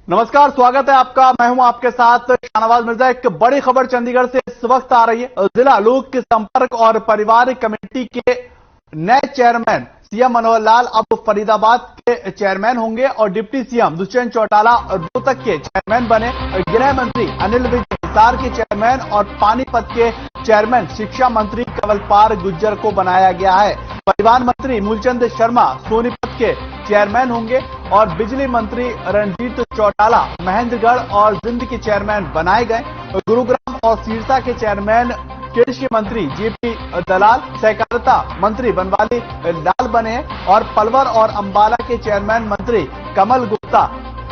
नमस्कार, स्वागत है आपका। मैं हूं आपके साथ शाहनवाज मिर्जा। एक बड़ी खबर चंडीगढ़ से इस वक्त आ रही है। जिला लोक संपर्क और परिवार कमेटी के नए चेयरमैन सीएम मनोहर लाल अब फरीदाबाद के चेयरमैन होंगे और डिप्टी सीएम दुष्यंत चौटाला रोहतक के चेयरमैन बने। गृह मंत्री अनिल विज हिसार के चेयरमैन और पानीपत के चेयरमैन शिक्षा मंत्री कंवलपाल गुर्जर को बनाया गया है। परिवहन मंत्री मूलचंद शर्मा सोनीपत के चेयरमैन होंगे और बिजली मंत्री रणजीत चौटाला महेंद्रगढ़ और जिंद के चेयरमैन बनाए गए। गुरुग्राम और सिरसा के चेयरमैन कृषि मंत्री जेपी दलाल, सहकारिता मंत्री बनवाली लाल बने और पलवल और अंबाला के चेयरमैन मंत्री कमल गुप्ता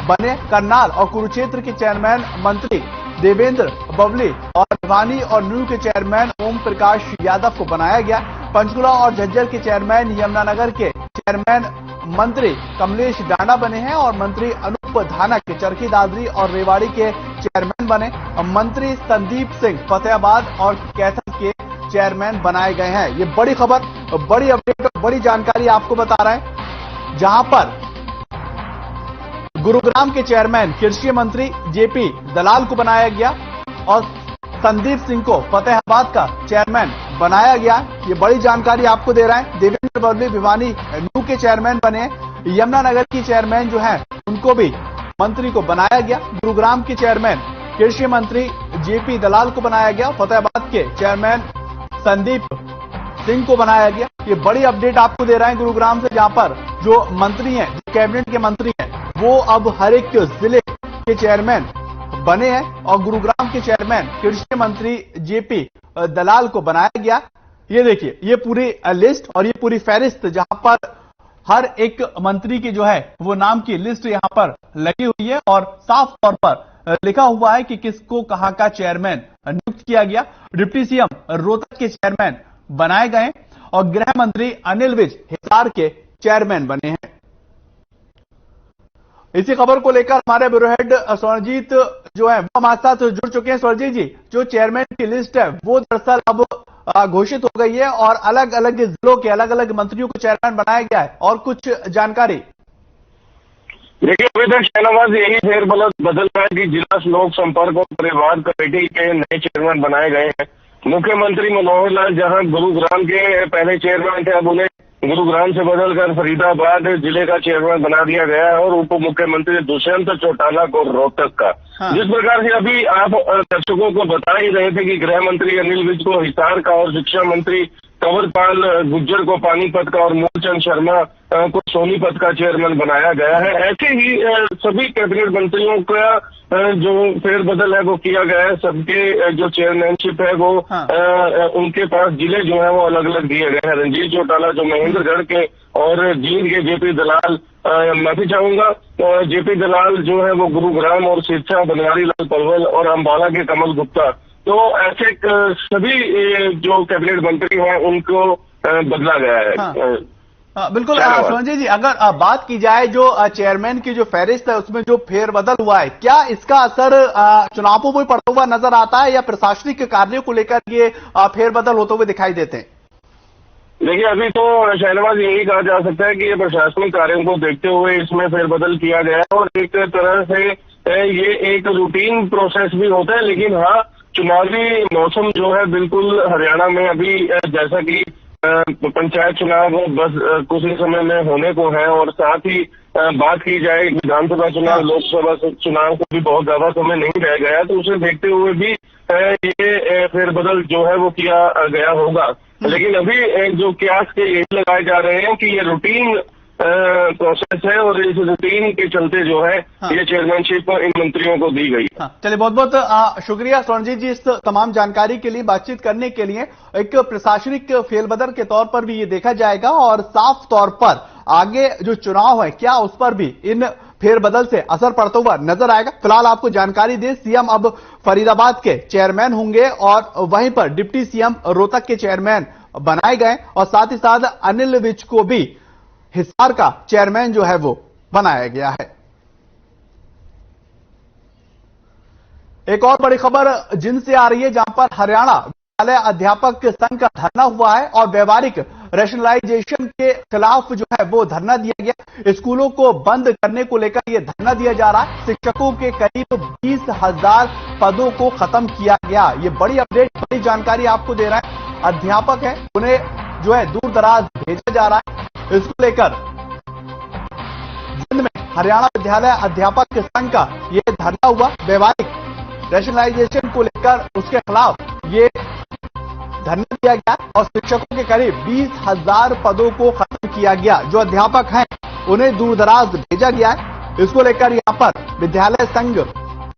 बने। करनाल और कुरुक्षेत्र के चेयरमैन मंत्री देवेंद्र बबली और भिवानी और न्यू के चेयरमैन ओम प्रकाश यादव को बनाया गया। पंचकुला और झज्जर के चेयरमैन, यमुनानगर के चेयरमैन मंत्री कमलेश डांडा बने हैं और मंत्री अनूप धानक के चरखी दादरी और रेवाड़ी के चेयरमैन बने। मंत्री संदीप सिंह फतेहाबाद और कैथल के चेयरमैन बनाए गए हैं। ये बड़ी खबर, बड़ी अपडेट, बड़ी जानकारी आपको बता रहे हैं, जहां पर गुरुग्राम के चेयरमैन कृषि मंत्री जेपी दलाल को बनाया गया और संदीप सिंह को फतेहाबाद का चेयरमैन बनाया गया। ये बड़ी जानकारी आपको दे रहा है। देवेंद्र बबली भिवानी न्यू के चेयरमैन बने। यमुनानगर की चेयरमैन जो है उनको भी मंत्री को बनाया गया। गुरुग्राम के चेयरमैन कृषि मंत्री जेपी दलाल को बनाया गया। फतेहाबाद के चेयरमैन संदीप सिंह को बनाया गया। ये बड़ी अपडेट आपको दे रहे हैं गुरुग्राम से, जहां पर जो मंत्री हैं, जो कैबिनेट के मंत्री हैं, वो अब हर एक जिले के चेयरमैन बने हैं और गुरुग्राम के चेयरमैन कृषि मंत्री जेपी दलाल को बनाया गया। ये देखिए, ये पूरी लिस्ट और ये पूरी फहरिस्त, जहां पर हर एक मंत्री की जो है वो नाम की लिस्ट यहां पर लगी हुई है और साफ तौर पर लिखा हुआ है कि किसको कहां का चेयरमैन नियुक्त किया गया। डिप्टी सीएम रोहतक के चेयरमैन बनाए गए और गृह मंत्री अनिल विज हिसार के चेयरमैन बने हैं। इसी खबर को लेकर हमारे ब्यूरो हेड स्वर्णजीत जो है वो हमारे साथ जुड़ चुके हैं। स्वर्णजीत जी, जो चेयरमैन की लिस्ट है वो दरअसल अब घोषित हो गई है और अलग अलग जिलों के अलग अलग मंत्रियों को चेयरमैन बनाया गया है, और कुछ जानकारी। देखिए, अभी तक शाहनवाज यही बदल रहा है कि जिला लोक संपर्क और परिवार कमेटी के नए चेयरमैन बनाए गए हैं। मुख्यमंत्री मनोहर लाल जहां गुरुग्राम के पहले चेयरमैन थे, अब उन्हें गुरुग्राम से बदलकर फरीदाबाद जिले का चेयरमैन बना दिया गया है और उप मुख्यमंत्री दुष्यंत चौटाला को रोहतक का। जिस प्रकार से अभी आप दर्शकों को बता ही रहे थे कि गृह मंत्री अनिल विज को हिसार का और शिक्षा मंत्री कंवलपाल गुर्जर को पानीपत का और मूलचंद शर्मा को सोनीपत का चेयरमैन बनाया गया है, ऐसे ही सभी कैबिनेट मंत्रियों का जो फेरबदल है वो किया गया है। सबके जो चेयरमैनशिप है वो उनके पास जिले जो है वो अलग अलग दिए गए हैं। रणजीत चौटाला जो महेंद्रगढ़ के और जींद के जेपी दलाल, माफी चाहूंगा, जेपी दलाल जो है वो गुरुग्राम और सिरसा, बनवारी लाल पलवल और अंबाला के कमल गुप्ता। तो ऐसे सभी जो कैबिनेट मंत्री हैं उनको बदला गया है। बिल्कुल संजय जी, अगर बात की जाए जो चेयरमैन की जो फहरिस्त है उसमें जो फेरबदल हुआ है, क्या इसका असर चुनावों पर पड़ता हुआ नजर आता है या प्रशासनिक कार्यों को लेकर ये फेरबदल होते हुए दिखाई देते हैं? देखिए, अभी तो शाहनवाज यही कहा जा सकता है कि ये प्रशासनिक कार्यों को देखते हुए इसमें फेरबदल किया गया है और एक तरह से ये एक रूटीन प्रोसेस भी होता है। लेकिन हाँ, चुनावी मौसम जो है बिल्कुल हरियाणा में अभी जैसा कि पंचायत चुनाव बस कुछ ही समय में होने को है और साथ ही बात की जाए विधानसभा चुनाव, लोकसभा चुनाव को भी बहुत ज्यादा समय नहीं रह गया, तो उसे देखते हुए भी ये फेरबदल जो है वो किया गया होगा। लेकिन अभी जो कयास के यही लगाए जा रहे हैं कि ये रूटीन प्रोसेस है और इस रूटीन के चलते जो है ये चेयरमैनशिप इन मंत्रियों को दी गई। चलिए, बहुत बहुत शुक्रिया स्वर्णजीत जी इस तमाम जानकारी के लिए, बातचीत करने के लिए। एक प्रशासनिक फेरबदल के तौर पर भी ये देखा जाएगा और साफ तौर पर आगे जो चुनाव है क्या उस पर भी इन फेरबदल से असर पड़ता हुआ नजर आएगा। फिलहाल आपको जानकारी दे, सीएम अब फरीदाबाद के चेयरमैन होंगे और वहीं पर डिप्टी सीएम रोहतक के चेयरमैन बनाए गए और साथ ही साथ अनिल विज को भी हिसार का चेयरमैन जो है वो बनाया गया है। एक और बड़ी खबर जिनसे आ रही है, जहां पर हरियाणा विद्यालय अध्यापक संघ का धरना हुआ है और व्यवहारिक रैशनलाइजेशन के खिलाफ जो है वो धरना दिया गया। स्कूलों को बंद करने को लेकर यह धरना दिया जा रहा है। शिक्षकों के करीब 20,000 पदों को खत्म किया गया। ये बड़ी अपडेट, बड़ी जानकारी आपको दे रहा है। अध्यापक है, उन्हें जो है दूर दराज भेजा जा रहा है। इसको लेकर जिंद में हरियाणा विद्यालय अध्यापक संघ का यह धरना हुआ। वैवाहिक रैशनलाइजेशन को लेकर उसके खिलाफ ये धरना दिया गया और शिक्षकों के करीब 20,000 पदों को खत्म किया गया। जो अध्यापक हैं उन्हें दूर दराज भेजा गया है। इसको लेकर यहां पर विद्यालय संघ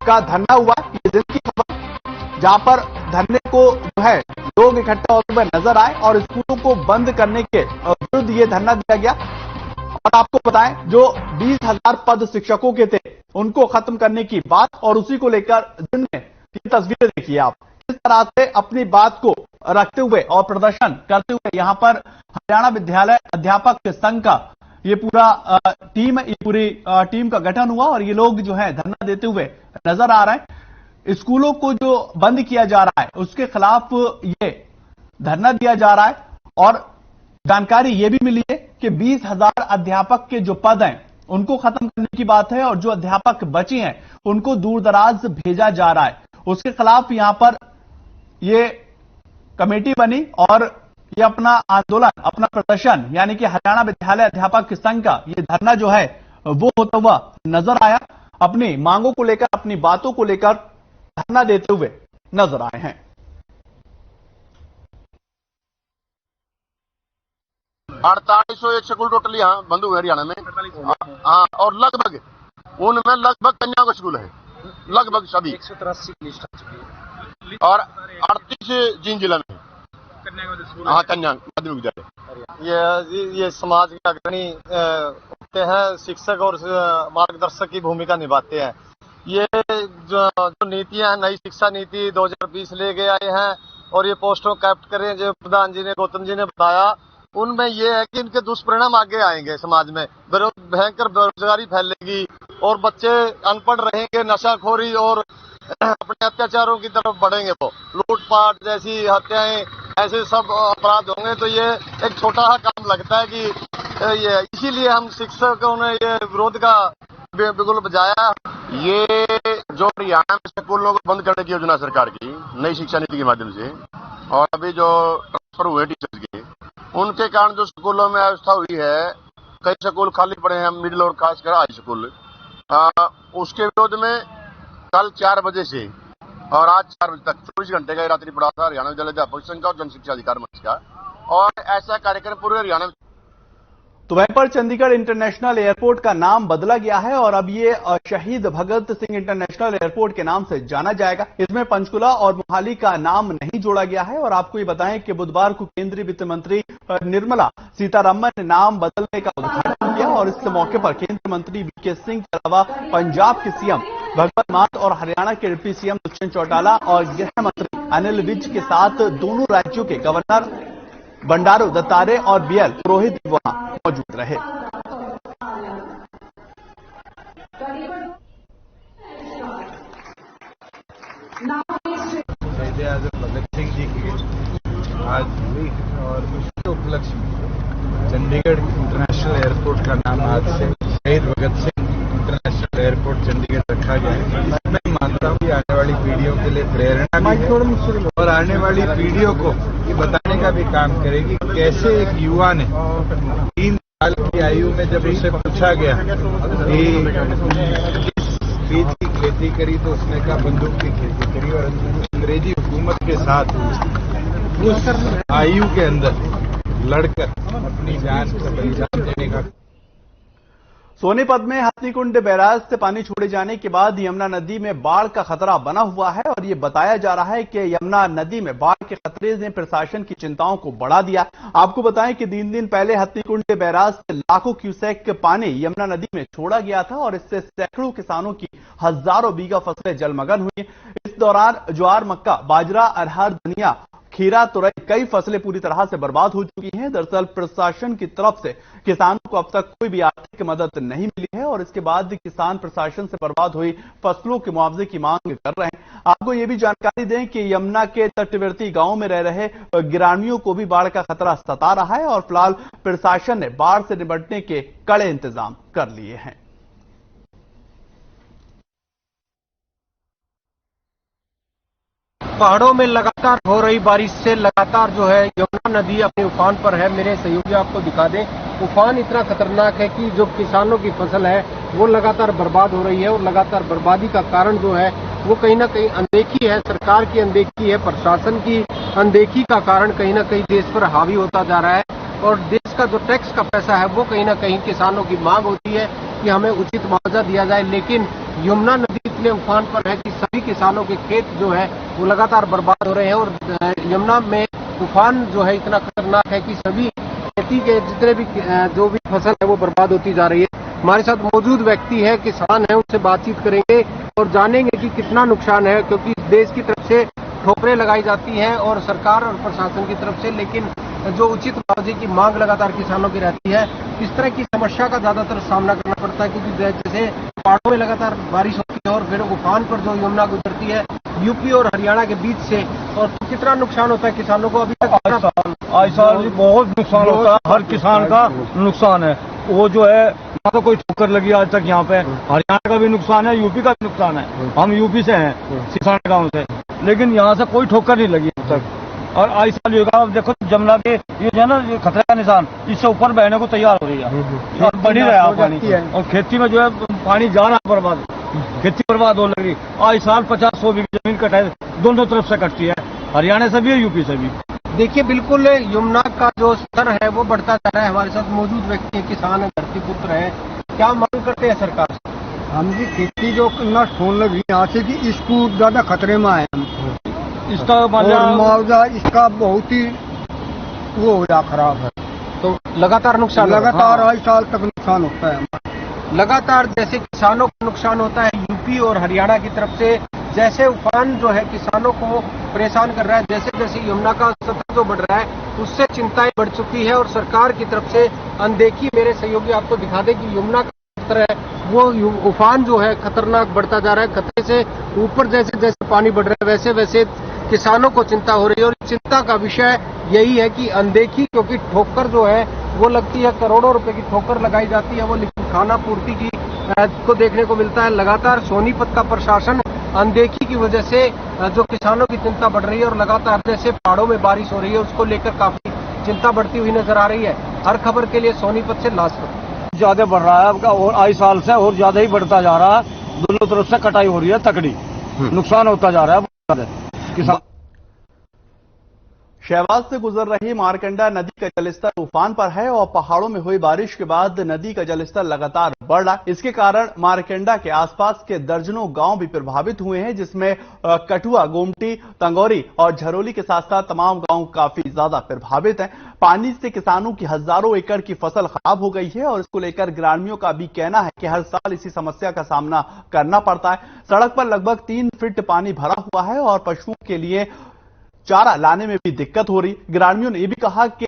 का धरना हुआ। ये दिन की खबर, जहां पर धरने को जो है लोग इकट्ठा होते हुए नजर आए और स्कूलों को बंद करने के विरुद्ध ये धरना दिया गया। और आपको बताएं, जो 20,000 पद शिक्षकों के थे उनको खत्म करने की बात, और उसी को लेकर दिन में ये तस्वीरें देखिए आप, इस तरह से अपनी बात को रखते हुए और प्रदर्शन करते हुए यहां पर हरियाणा विद्यालय अध्यापक संघ का ये पूरा टीम, ये पूरी टीम का गठन हुआ और ये लोग जो है धरना देते हुए नजर आ रहे हैं। स्कूलों को जो बंद किया जा रहा है उसके खिलाफ ये धरना दिया जा रहा है। और जानकारी ये भी मिली है कि 20,000 अध्यापक के जो पद हैं उनको खत्म करने की बात है और जो अध्यापक बचे हैं उनको दूर दराज भेजा जा रहा है। उसके खिलाफ यहां पर ये कमेटी बनी और ये अपना आंदोलन, अपना प्रदर्शन, यानी कि हरियाणा विद्यालय अध्यापक संघ का ये धरना जो है वो होता हुआ नजर आया। अपनी मांगों को लेकर, अपनी बातों को लेकर धरना देते हुए नजर आए हैं। 4801 स्कूल टोटल यहाँ बंद हुए हरियाणा में। हाँ, और लगभग उनमें लगभग कन्या का स्कूल है, लगभग सभी 183 लिस्ट आ चुकी है और 38 जींद जिला में। हाँ, कन्या माध्यमिक विद्यालय। ये समाज के अग्रणी होते हैं, शिक्षक और मार्गदर्शक की भूमिका निभाते हैं। ये जो नीतियां हैं, नई शिक्षा नीति 2020 ले के आए हैं और ये पोस्टों कैप्ट करें, जो प्रधान जी ने, गौतम जी ने बताया, उनमें ये है कि इनके दुष्परिणाम आगे आएंगे। समाज में भयंकर बेरोजगारी फैलेगी और बच्चे अनपढ़ रहेंगे, नशाखोरी और अपने अत्याचारों की तरफ बढ़ेंगे। वो लूटपाट जैसी हत्याएं, ऐसे सब अपराध होंगे। तो ये एक छोटा सा काम लगता है कि ये, इसीलिए हम शिक्षकों ने ये विरोध का बिगुल बजाया। ये जो हरियाणा में स्कूलों को बंद करने की योजना सरकार की नई शिक्षा नीति के माध्यम से, और अभी जो ट्रांसफर हुए टीचर्स के, उनके कारण जो स्कूलों में अवस्था हुई है, कई स्कूल खाली पड़े हैं, मिडिल और खासकर हाई स्कूल। उसके विरोध में कल 4 बजे से और आज 4 बजे तक 24 घंटे का रात्रि पड़ा था हरियाणा विद्यालय अध्यापक संघ का और जन शिक्षा अधिकार मंच का। और ऐसा कार्यक्रम पूरे हरियाणा में। तो वहीं पर चंडीगढ़ इंटरनेशनल एयरपोर्ट का नाम बदला गया है और अब ये शहीद भगत सिंह इंटरनेशनल एयरपोर्ट के नाम से जाना जाएगा। इसमें पंचकुला और मोहाली का नाम नहीं जोड़ा गया है। और आपको ये बताएं कि बुधवार को केंद्रीय वित्त मंत्री निर्मला सीतारमण ने नाम बदलने का उद्घाटन किया और इस मौके पर केंद्रीय मंत्री वीके सिंह के अलावा पंजाब के सीएम भगवंत मान और हरियाणा के डिप्टी सीएम दुष्यंत चौटाला और गृह मंत्री अनिल विज के साथ दोनों राज्यों के गवर्नर बंडारू दत्तात्रेय और बीएल पुरोहित वहां मौजूद रहे। भगत सिंह जी की आज हुई और उसके उपलक्ष्य में चंडीगढ़ इंटरनेशनल एयरपोर्ट का नाम आज से शहीद भगत सिंह इंटरनेशनल एयरपोर्ट चंडीगढ़ रखा गया है। मैं मानता हूँ कि आने वाली पीढ़ियों के लिए प्रेरणा भी है और आने वाली पीढ़ियों को ये बताने का भी काम करेगी कैसे एक युवा ने 3 साल की आयु में जब उससे पूछा गया कि किस बीज की खेती करी तो उसने कहा बंदूक की खेती करी और अंग्रेजी हुकूमत के साथ उस आयु के अंदर लड़कर अपनी जान का बलिदान देने का। सोनीपत में हथनीकुंड बैराज से पानी छोड़े जाने के बाद यमुना नदी में बाढ़ का खतरा बना हुआ है और ये बताया जा रहा है कि यमुना नदी में बाढ़ के खतरे ने प्रशासन की चिंताओं को बढ़ा दिया। आपको बताएं कि 3 दिन पहले हथनीकुंड बैराज से लाखों क्यूसेक पानी यमुना नदी में छोड़ा गया था और इससे सैकड़ों किसानों की हजारों बीघा फसलें जलमग्न हुई। इस दौरान ज्वार, मक्का, बाजरा, अरहर, धनिया खीरा, तुरई, कई फसलें पूरी तरह से बर्बाद हो चुकी हैं। दरअसल प्रशासन की तरफ से किसानों को अब तक कोई भी आर्थिक मदद नहीं मिली है और इसके बाद किसान प्रशासन से बर्बाद हुई फसलों के मुआवजे की मांग कर रहे हैं। आपको ये भी जानकारी दें कि यमुना के तटवर्ती गांव में रह रहे ग्रामीणों को भी बाढ़ का खतरा सता रहा है और फिलहाल प्रशासन ने बाढ़ से निपटने के कड़े इंतजाम कर लिए हैं। पहाड़ों में लगातार हो रही बारिश से लगातार जो है यमुना नदी अपने उफान पर है। मेरे सहयोगी आपको दिखा दें, उफान इतना खतरनाक है कि जो किसानों की फसल है वो लगातार बर्बाद हो रही है और लगातार बर्बादी का कारण जो है वो कहीं ना कहीं अनदेखी है, सरकार की अनदेखी है, प्रशासन की अनदेखी का कारण कहीं ना कहीं देश पर हावी होता जा रहा है। और देश का जो टैक्स का पैसा है वो कहीं ना कहीं किसानों की मांग होती है कि हमें उचित मुआवजा दिया जाए, लेकिन यमुना नदी इतने उफान पर है कि सभी किसानों के खेत जो है वो लगातार बर्बाद हो रहे हैं। और यमुना में उफान जो है इतना खतरनाक है कि सभी खेती के जितने भी जो भी फसल है वो बर्बाद होती जा रही है। हमारे साथ मौजूद व्यक्ति है, किसान है, उनसे बातचीत करेंगे और जानेंगे कि कितना नुकसान है, क्योंकि देश की तरफ से ठोकरें लगाई जाती हैं और सरकार और प्रशासन की तरफ से, लेकिन जो उचित मुआवजे की मांग लगातार किसानों की रहती है। इस तरह की समस्या का ज्यादातर सामना करना पड़ता है क्योंकि जैसे पहाड़ों में लगातार बारिश होती है और फिर उफान पर जो यमुना गुजरती है यूपी और हरियाणा के बीच से, और कितना नुकसान होता है किसानों को। अभी तक आज साल बहुत नुकसान होता है, हर किसान का नुकसान है। वो जो है ना तो कोई ठोकर लगी आज तक यहाँ पे। हरियाणा का भी नुकसान है, यूपी का भी नुकसान है। हम यूपी से हैं, किसान गांव से, लेकिन यहाँ से कोई ठोकर नहीं लगी अब तक। और आज साल होगा, अब देखो जमुना के ये जो है ना ये खतरे का निशान इससे ऊपर बहने को तैयार हो रही है और बढ़ ही रहा है पानी। और खेती में जो है पानी जा रहा है बर्बाद, खेती बर्बाद हो लगी। आज साल 50-100 बीघे जमीन कटाई दोनों तरफ से कटती है, हरियाणा से भी है, यूपी से भी। देखिए बिल्कुल यमुना का जो स्तर है वो बढ़ता जा रहा है। हमारे साथ मौजूद व्यक्ति है, किसान है, धरती पुत्र है, क्या मांग करते हैं सरकार से? हमकी खेती जो नष्ट होने लगी यहाँ से कि इसको ज्यादा खतरे में आए हम। इसका मुआवजा इसका बहुत ही वो हो जा खराब है, तो लगातार नुकसान, लगातार 2 साल तक नुकसान होता है। लगातार जैसे किसानों को नुकसान होता है यूपी और हरियाणा की तरफ से, जैसे उफान जो है किसानों को परेशान कर रहा है, जैसे जैसे यमुना का स्तर जो बढ़ रहा है उससे चिंताएं बढ़ चुकी है और सरकार की तरफ से अनदेखी। मेरे सहयोगी आपको दिखा दें कि यमुना का स्तर है वो उफान जो है खतरनाक बढ़ता जा रहा है। खतरे से ऊपर जैसे जैसे पानी बढ़ रहा है वैसे वैसे किसानों को चिंता हो रही है। और चिंता का विषय यही है कि अनदेखी, क्योंकि ठोकर जो है वो लगती है, करोड़ों रुपए की ठोकर लगाई जाती है वो, लेकिन खाना पूर्ति की को देखने को मिलता है। लगातार सोनीपत का प्रशासन अनदेखी की वजह से जो किसानों की चिंता बढ़ रही है और लगातार जैसे पहाड़ों में बारिश हो रही है उसको लेकर काफी चिंता बढ़ती हुई नजर आ रही है। हर खबर के लिए सोनीपत से लाजपत। ज्यादा बढ़ रहा है आपका और आज साल से और ज्यादा ही बढ़ता जा रहा है। दोनों तरफ से कटाई हो रही है, तकड़ी नुकसान होता जा रहा है किसान। शहबाज से गुजर रही मारकंडा नदी का जलस्तर उफान पर है और पहाड़ों में हुई बारिश के बाद नदी का जलस्तर लगातार बढ़ रहा है। इसके कारण मारकंडा के आसपास के दर्जनों गांव भी प्रभावित हुए हैं, जिसमें कठुआ, गोमटी, तंगौरी और झरोली के साथ साथ तमाम गांव काफी ज्यादा प्रभावित हैं। पानी से किसानों की हजारों एकड़ की फसल खराब हो गई है और इसको लेकर ग्रामीणों का भी कहना है कि हर साल इसी समस्या का सामना करना पड़ता है। सड़क पर लगभग 3 फीट पानी भरा हुआ है और पशुओं के लिए चारा लाने में भी दिक्कत हो रही। ग्रामीणों ने यह भी कहा कि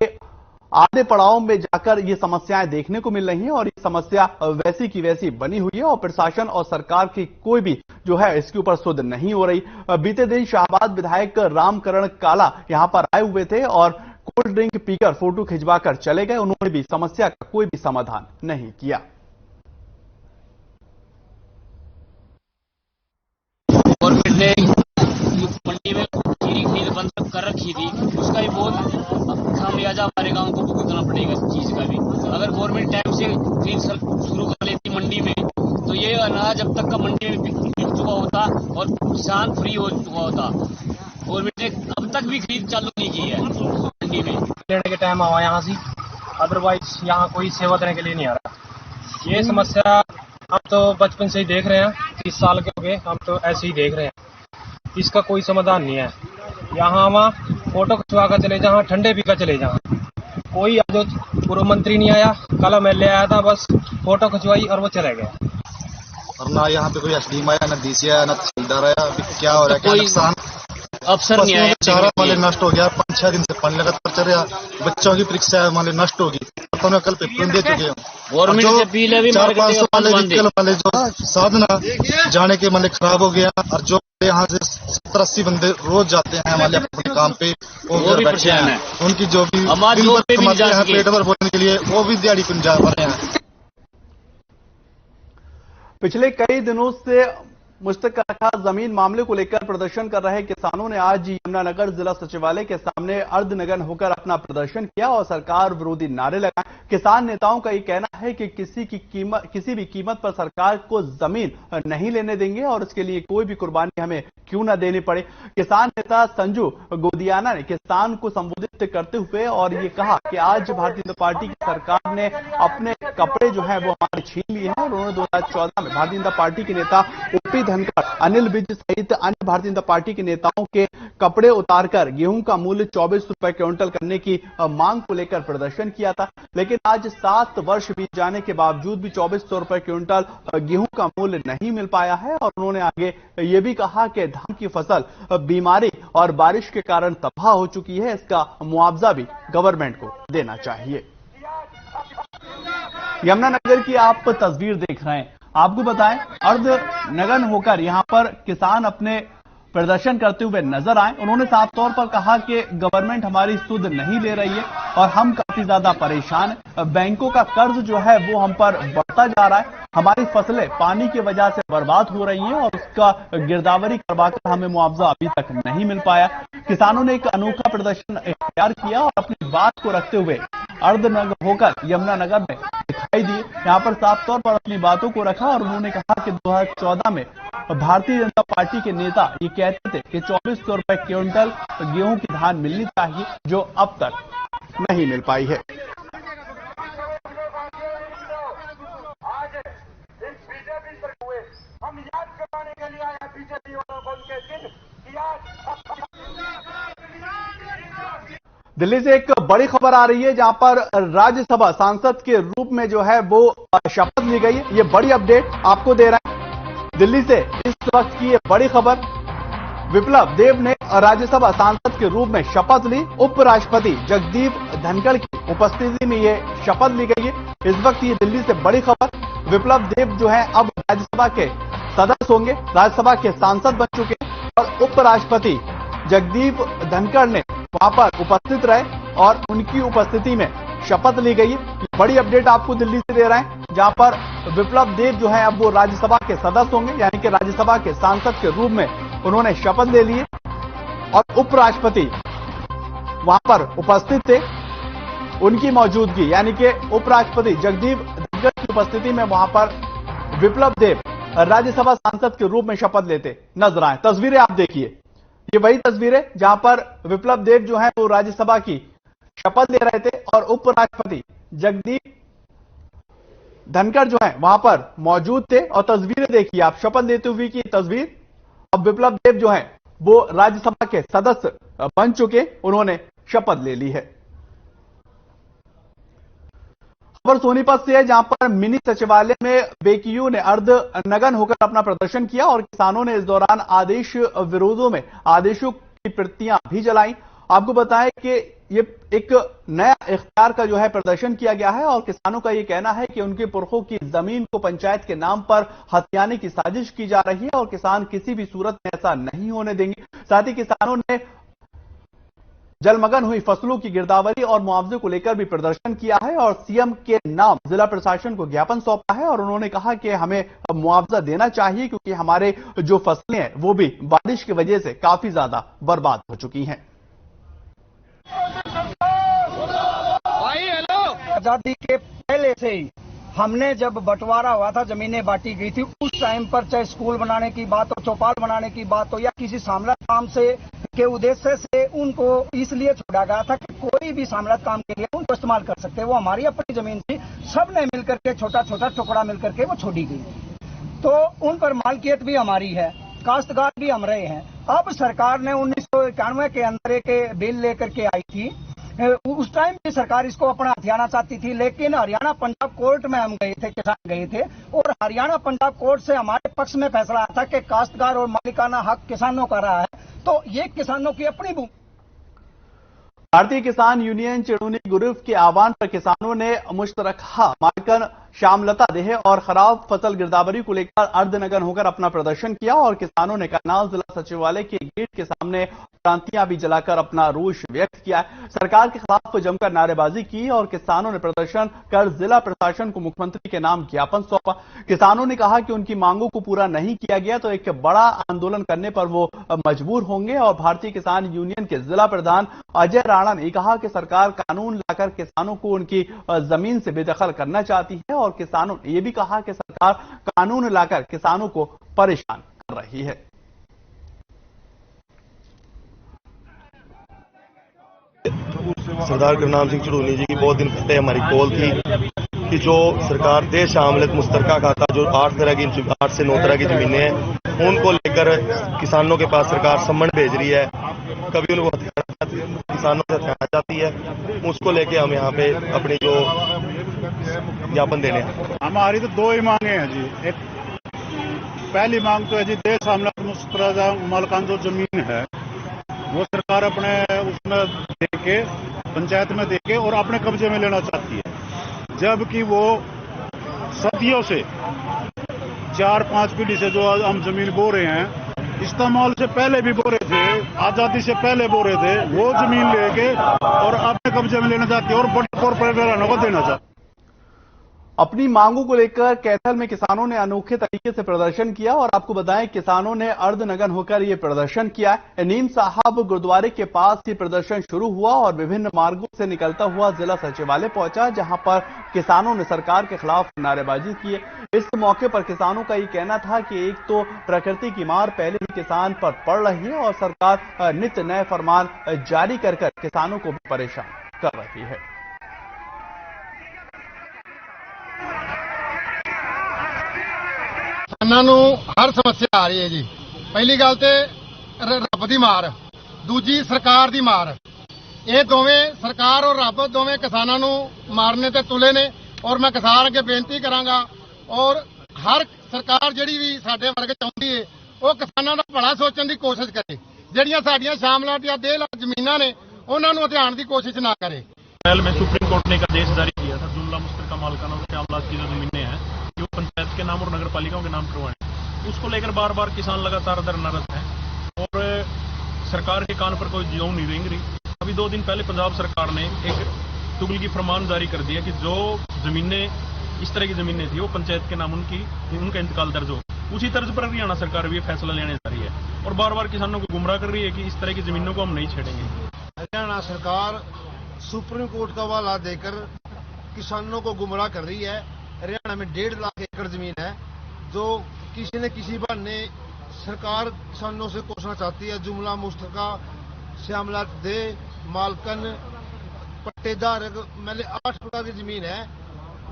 आधे पड़ाव में जाकर ये समस्याएं देखने को मिल रही हैं और ये समस्या वैसी की वैसी बनी हुई है और प्रशासन और सरकार की कोई भी जो है इसके ऊपर सुध नहीं हो रही। बीते दिन शाहबाद विधायक रामकरण काला यहां पर आए हुए थे और कोल्ड ड्रिंक पीकर फोटो खिंचवाकर चले गए। उन्होंने भी समस्या का कोई भी समाधान नहीं किया। गवर्नमेंट ने मंडी में खीरी खरीद बंद कर रखी थी, उसका भी बहुत खामियाजा हमारे गांव को भुगतना पड़ेगा इस चीज का भी। अगर गवर्नमेंट टाइम से खरीद शुरू कर लेती मंडी में तो ये अनाज अब तक का मंडी में बिक चुका होता और किसान फ्री हो चुका होता। गवर्नमेंट ने अब तक भी खरीद चालू नहीं की है मंडी में। लेने के टाइम आवा यहाँ से, अदरवाइज यहाँ कोई सेवा देने के लिए नहीं आ रहा। ये समस्या हम तो बचपन से ही देख रहे हैं, 30 साल के हो गए हम तो ऐसे ही देख रहे हैं। इसका कोई समाधान नहीं है। यहाँ वहाँ फोटो खिंचवा कर चले जहाँ, ठंडे पी कर चले जहाँ, कोई आज पूर्व मंत्री नहीं आया, कल एमएलए आया था, बस फोटो खिंचवाई और वो चले गए। और ना यहाँ पे कोई एसडीएम आया, ना डीसी आया, ना तहसीलदार आया। क्या हो रहा है, क्या नुकसान? अवसर नहीं आया। चारा हमारे नष्ट हो गया, 5-6 दिन से पानी लगातार चल रहा, बच्चों की परीक्षा हमारे नष्ट होगी, तो कल पेपर दे चुके हैं। गवर्नमेंट से अपील है भी 400-500 वाले व्हीकल वाले जो साधना जाने के मतलब खराब हो गया, और जो यहाँ से 70-80 बंदे रोज जाते हैं हमारे अपने काम पे, वो भी बैठे हैं, उनकी जो भी कमाते हैं पेट भर भोजन के लिए, वो भी दिहाड़ी पर जा पा रहे हैं। पिछले कई दिनों से मुश्तक रखा जमीन मामले को लेकर प्रदर्शन कर रहे किसानों ने आज यमुनानगर जिला सचिवालय के सामने अर्धनग्न होकर अपना प्रदर्शन किया और सरकार विरोधी नारे लगाए। किसान नेताओं का ये कहना है कि किसी भी कीमत पर सरकार को जमीन नहीं लेने देंगे और उसके लिए कोई भी कुर्बानी हमें क्यों न देनी पड़े। किसान नेता संजू गोदियाना ने किसान को संबोधित करते हुए और ये कहा कि आज भारतीय जनता पार्टी की सरकार ने अपने कपड़े जो है वो हमारे छीन लिए हैं और उन्होंने 2014 में भारतीय जनता पार्टी के नेता ओपी धनखड़, अनिल विज सहित अन्य भारतीय जनता पार्टी के नेताओं के कपड़े उतारकर गेहूं का मूल्य 24 रुपए क्विंटल करने की मांग को लेकर प्रदर्शन किया था। लेकिन आज 7 वर्ष बीत जाने के बावजूद भी 2400 रुपए क्विंटल गेहूं का मूल्य नहीं मिल पाया है और उन्होंने आगे ये भी कहा कि धान की फसल बीमारी और बारिश के कारण तबाह हो चुकी है, इसका मुआवजा भी गवर्नमेंट को देना चाहिए। यमुनानगर की आप तस्वीर देख रहे हैं, आपको बताएं अर्धनग्न होकर यहां पर किसान अपने प्रदर्शन करते हुए नजर आए। उन्होंने साफ तौर पर कहा कि गवर्नमेंट हमारी सुध नहीं ले रही है और हम काफी ज्यादा परेशान हैं। बैंकों का कर्ज जो है वो हम पर बढ़ता जा रहा है, हमारी फसलें पानी की वजह से बर्बाद हो रही हैं और उसका गिरदावरी करवाकर हमें मुआवजा अभी तक नहीं मिल पाया। किसानों ने एक अनोखा प्रदर्शन इख्तियार किया और अपनी बात को रखते हुए अर्धनग्न होकर यमुनानगर में दिखाई दिए। यहाँ पर साफ तौर पर अपनी बातों को रखा और उन्होंने कहा कि 2014 में भारतीय जनता पार्टी के नेता ये कहते थे कि 2400 रुपए क्विंटल गेहूं की धान मिलनी चाहिए, जो अब तक नहीं मिल पाई है। दिल्ली से एक बड़ी खबर आ रही है जहां पर राज्यसभा सांसद के रूप में जो है वो शपथ ली गई है। ये बड़ी अपडेट आपको दे रहा है दिल्ली से इस वक्त की ये बड़ी खबर। विप्लव देव ने राज्यसभा सांसद के रूप में शपथ ली। उपराष्ट्रपति जगदीप धनखड़ की उपस्थिति में ये शपथ ली गई है। इस वक्त ये दिल्ली से बड़ी खबर। विप्लव देव जो है अब राज्यसभा के सदस्य होंगे, राज्यसभा के सांसद बन चुके हैं और उपराष्ट्रपति जगदीप धनखड़ ने वहां पर उपस्थित रहे और उनकी उपस्थिति में शपथ ली गई। बड़ी अपडेट आपको दिल्ली से दे रहे हैं जहां पर विप्लव देव जो है अब वो राज्यसभा के सदस्य होंगे, यानी कि राज्यसभा के सांसद के रूप में उन्होंने शपथ ले ली है और उपराष्ट्रपति वहां पर उपस्थित थे। उनकी मौजूदगी यानी कि उपराष्ट्रपति जगदीप धनखड़ की उपस्थिति में वहां पर विप्लव देव राज्यसभा सांसद के रूप में शपथ लेते नजर आए। तस्वीरें आप देखिए, ये वही तस्वीरें जहां पर विप्लव देव जो है वो राज्यसभा की शपथ ले रहे थे और उपराष्ट्रपति जगदीप धनखड़ जो है वहां पर मौजूद थे। और तस्वीरें देखिए आप, शपथ लेते हुए की तस्वीर। अब विप्लव देव जो है वो राज्यसभा के सदस्य बन चुके, उन्होंने शपथ ले ली है। खबर सोनीपत से है जहां पर मिनी सचिवालय में बेकियू ने अर्धनग्न होकर अपना प्रदर्शन किया और किसानों ने इस दौरान आदेश विरोधों में आदेशों की प्रतियां भी जलाई। आपको बताएं कि ये एक नया इख्तियार का जो है प्रदर्शन किया गया है और किसानों का ये कहना है कि उनके पुरखों की जमीन को पंचायत के नाम पर हथियाने की साजिश की जा रही है और किसान किसी भी सूरत में ऐसा नहीं होने देंगे। साथ ही किसानों ने जलमग्न हुई फसलों की गिरदावरी और मुआवजे को लेकर भी प्रदर्शन किया है और सीएम के नाम जिला प्रशासन को ज्ञापन सौंपा है और उन्होंने कहा कि हमें मुआवजा देना चाहिए क्योंकि हमारे जो फसलें हैं वो भी बारिश की वजह से काफी ज्यादा बर्बाद हो चुकी हैं। आजादी के पहले से ही हमने जब बंटवारा हुआ था, जमीनें बांटी गई थी, उस टाइम पर चाहे स्कूल बनाने की बात हो, चौपाल बनाने की बात हो या किसी सामूहिक काम से के उद्देश्य से उनको इसलिए छोड़ा गया था कि कोई भी सामूहिक काम के लिए उनको इस्तेमाल कर सकते। वो हमारी अपनी जमीन थी, सबने मिलकर के छोटा छोटा टुकड़ा मिलकर के वो छोड़ी गई, तो उन पर मालकियत भी हमारी है, काश्तकार भी हम रहे हैं। अब सरकार ने 1991 के अंदर एक बिल लेकर के आई थी, उस टाइम भी सरकार इसको अपना हथियाना चाहती थी, लेकिन हरियाणा पंजाब कोर्ट में हम गए थे, किसान गए थे और हरियाणा पंजाब कोर्ट से हमारे पक्ष में फैसला आया था कि काश्तकार और मालिकाना हक किसानों का रहा है। तो तो ये किसानों की अपनी भूमि। भारतीय किसान यूनियन चिड़ूनी ग्रुप के आह्वान पर किसानों ने मुश्तरका मालकन श्यामलता देह और खराब फसल गिरदावरी को लेकर अर्धनग्न होकर अपना प्रदर्शन किया और किसानों ने करनाल जिला सचिवालय के गेट के सामने क्रांतियां भी जलाकर अपना रोष व्यक्त किया। सरकार के खिलाफ जमकर नारेबाजी की और किसानों ने प्रदर्शन कर जिला प्रशासन को मुख्यमंत्री के नाम ज्ञापन सौंपा। किसानों ने कहा कि उनकी मांगों को पूरा नहीं किया गया तो एक बड़ा आंदोलन करने पर वो मजबूर होंगे। और भारतीय किसान यूनियन के जिला प्रधान अजय राणा ने कहा कि सरकार कानून लाकर किसानों को उनकी जमीन से बेदखल करना चाहती है और किसानों ने यह भी कहा कि सरकार कानून लाकर किसानों को परेशान कर रही है। सरदार गुरनाम सिंह चिड़ूनी जी की बहुत दिन पहले हमारी कॉल थी कि जो सरकार देश शामलत मुश्तरका खाता जो 8 से 9 तरह की जमीनें हैं उनको लेकर किसानों के पास सरकार सम्मन भेज रही है। कभी उनको किसानों से हथियाना चाहती है, उसको लेके हम यहाँ पे अपनी जो ज्ञापन देने हैं। हमारी तो 2 ही मांगे हैं जी। एक पहली मांग तो है जी देश शामलत मुश्तरका मालकान जो जमीन है वो सरकार अपने उसमें देके पंचायत में देके और अपने कब्जे में लेना चाहती है, जबकि वो सदियों से 4-5 पीढ़ी से जो हम जमीन बो रहे हैं, इस्तेमाल से पहले भी बो रहे थे, आजादी से पहले बो रहे थे, वो जमीन लेके और अपने कब्जे में लेना चाहती है और बड़े कॉर्पोरेट घरानों को देना चाहती है। अपनी मांगों को लेकर कैथल में किसानों ने अनोखे तरीके से प्रदर्शन किया और आपको बताएं किसानों ने अर्धनग्न होकर यह प्रदर्शन किया। नीम साहब गुरुद्वारे के पास ये प्रदर्शन शुरू हुआ और विभिन्न मार्गों से निकलता हुआ जिला सचिवालय पहुंचा, जहां पर किसानों ने सरकार के खिलाफ नारेबाजी की। इस मौके पर किसानों का ये कहना था कि एक तो प्रकृति की मार पहले ही किसान पर पड़ रही है और सरकार नित्य नए फरमान जारी कर किसानों को भी परेशान कर रही है। किसानों ਨੂੰ हर समस्या आ रही है जी। पहली गल ते रब दी मार, दूजी सरकार दी मार। ये दोवें सरकार और रब दोवें किसानों ਨੂੰ मारने ते तुले ने और मैं किसान अगे बेनती करांगा और हर सरकार जिहड़ी भी साडे वर्ग चाहुंदी है वो किसानों दा भला सोचण दी कोशिश करे। जिहड़ियां साडीਆਂ शामलात या देह लाख जमीनां ने उन्हां ਨੂੰ हथियाण दी कोशिश ना करे। पहले में सुप्रीम कोर्ट ने एक आदेश जारी किया था जुमला मुश्तरका मालकान और शामलात की जो जमीनें हैं कि वो पंचायत के नाम और नगर पालिकाओं के नाम करवाएं। उसको लेकर बार बार किसान लगातार धरनारत हैं और सरकार के कान पर कोई ज्यों नहीं रेंग रही। अभी 2 दिन पहले पंजाब सरकार ने एक तुगलकी फरमान जारी कर दिया कि जो जमीनें इस तरह की जमीनें थी वो पंचायत के नाम उनका इंतकाल दर्ज हो। उसी तर्ज पर हरियाणा सरकार भी फैसला लेने जा रही है और बार बार किसानों को गुमराह कर रही है कि इस तरह की जमीनों को हम नहीं छेड़ेंगे। हरियाणा सरकार सुप्रीम कोर्ट का हवाला देकर किसानों को गुमराह कर रही है। हरियाणा में 1.5 लाख एकड़ जमीन है जो किसी न किसी बहाने सरकार किसानों से कोसना चाहती है। जुमला मुश्तरका श्यामलात दे मालकन पट्टेदार मैंने 8 प्रकार की जमीन है,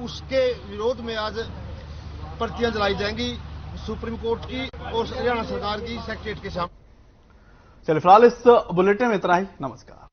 उसके विरोध में आज पर्चियां जलाई जाएंगी सुप्रीम कोर्ट की और हरियाणा सरकार की सेक्रेटरीट के सामने। चलिए फिलहाल इस बुलेटिन में इतना ही। नमस्कार।